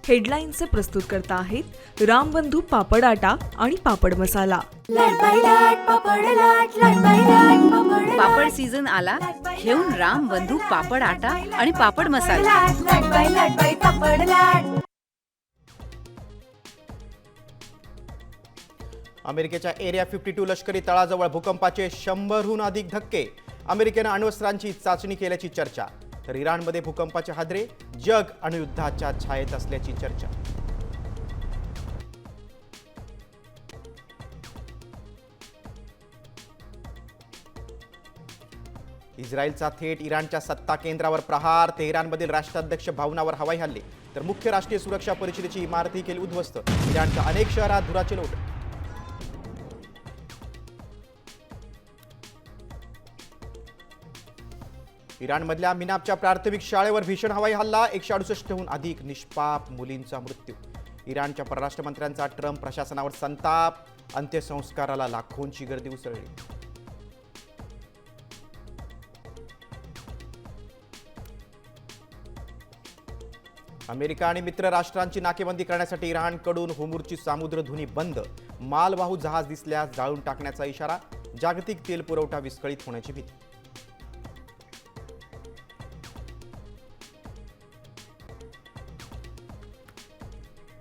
हेडलाईन्सचे प्रस्तुतकर्ता आहेत रामबंधू पापड आटा आणि पापड मसाला। पापड सीझन आला, घेऊन रामबंधू पापड आटा आणि पापड मसाला। अमेरिकेच्या एरिया 52 लष्करी तळाजवळ भूकंपाचे 100हून अधिक धक्के। अमेरिकेनं अण्वस्त्रांची चाचणी केल्याची चर्चा, तर इराणमध्ये भूकंपाचे हादरे, जग अणुयुद्धाच्या छायेत असल्याची चर्चा। इस्रायलचा थेट इराणच्या सत्ता केंद्रावर प्रहार, तेहरानमधील राष्ट्राध्यक्ष भवनावर हवाई हल्ले, तर मुख्य राष्ट्रीय सुरक्षा परिषदेची इमारतही केली उद्ध्वस्त। इराणच्या अनेक शहरात धुराचे लोट। इराणमधल्या मिनापच्या प्राथमिक शाळेवर भीषण हवाई हल्ला, 168हून अधिक निष्पाप मुलींचा मृत्यू। इराणच्या परराष्ट्र मंत्र्यांचा ट्रम्प प्रशासनावर संताप, अंत्यसंस्काराला लाखोंची गर्दी उसळली। अमेरिका आणि मित्र राष्ट्रांची नाकेबंदी करण्यासाठी इराणकडून होर्मुझची सामुद्रधुनी बंद, मालवाहू जहाज दिसल्यास जाळून टाकण्याचा इशारा, जागतिक तेल पुरवठा विस्कळीत होण्याची भीती।